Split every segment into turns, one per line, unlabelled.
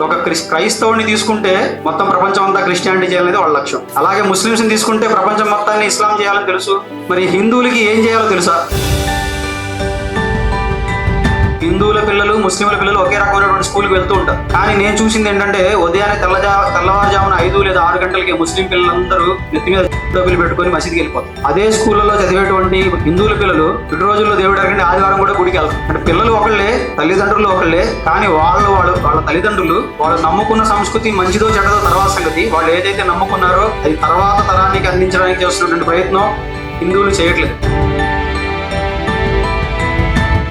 ఒక క్రైస్తవుని తీసుకుంటే మొత్తం ప్రపంచం అంతా క్రిస్టియానిటీ చేయాలనేది వాళ్ళ లక్ష్యం. అలాగే ముస్లిమ్స్ని తీసుకుంటే ప్రపంచం మొత్తాన్ని ఇస్లాం చేయాలని తెలుసు. మరి హిందువులకి ఏం చేయాలో తెలుసా? హిందువుల పిల్లలు ముస్లింల పిల్లలు ఒకే రకమైనటువంటి స్కూల్కి వెళ్తూ ఉంటారు. కానీ నేను చూసింది ఏంటంటే ఉదయాన్నే తెల్లవారుజామున 5 లేదా 6 గంటలకి ముస్లిం పిల్లలందరూ నెత్తి మీద డబ్బులు పెట్టుకొని మసీదుకి వెళ్ళిపోతారు. అదే స్కూళ్ళలో చదివేటువంటి హిందువుల పిల్లలు ఇటు రోజుల్లో దేవుడు అడగండి ఆదివారం కూడా గుడికి వెళ్తారు. అంటే పిల్లలు ఒకళ్ళే, తల్లిదండ్రులు ఒకళ్ళే, కానీ వాళ్ళ తల్లిదండ్రులు వాళ్ళు నమ్ముకున్న సంస్కృతి మంచిదో చెడ్డదో తర్వాత సంగతి. వాళ్ళు ఏదైతే నమ్ముకున్నారో అది తర్వాత తరానికి అందించడానికి చేస్తున్నటువంటి ప్రయత్నం హిందువులు చేయట్లేదు.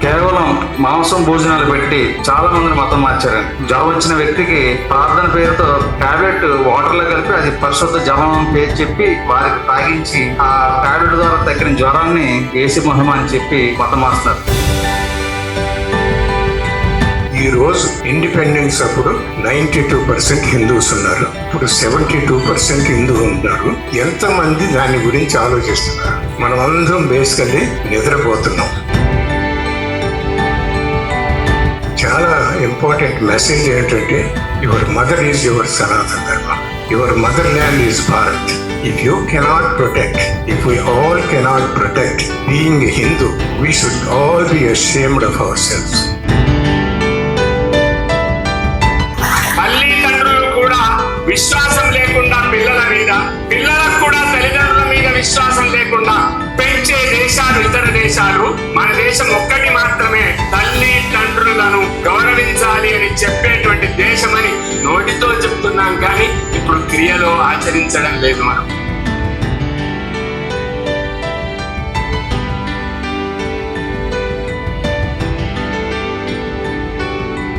కేవలం మాంసం భోజనాలు పెట్టి చాలా మందిని మతం మార్చారండి. జ్వరం వచ్చిన వ్యక్తికి ప్రార్థన పేరుతో టాబ్లెట్ వాటర్లో కలిపి అది పరిశుద్ధ జలం పేరు చెప్పి వారికి తాగించి ఆ టాబ్లెట్ ద్వారా తగ్గిన జ్వరాన్ని ఏసి మహిమ అని చెప్పి మతం మార్చుతారు.
ఈ రోజు ఇండిపెండెన్స్ అప్పుడు 92% హిందూస్ ఉన్నారు, ఇప్పుడు 72% హిందూ ఉన్నారు. ఎంతమంది దాని గురించి ఆలోచిస్తున్నారు? మనం అందరం బేసికల్లీ నిద్రపోతున్నాం. చాలా ఇంపార్టెంట్ మెసేజ్ ఏంటంటే యువర్ మదర్ ఈజ్ యువర్ సనాతన ధర్మ, your mother land is Bharat. If you cannot protect, if we all cannot protect being a Hindu, we should all be ashamed of ourselves.
తల్లిదండ్రులు కూడా విశ్వాసం లేకుండా పిల్లల మీద, పిల్లలకు కూడా తల్లిదండ్రుల మీద విశ్వాసం లేకుండా పెంచే దేశాలు ఇతర దేశాలు. మన దేశం ఒక్కటి మాత్రమే తల్లిదండ్రులను గౌరవించాలి అని చెప్పేటువంటి దేశమని నోటితో చెప్తున్నాం, కానీ ఇప్పుడు క్రియలో ఆచరించడం లేదు మనం.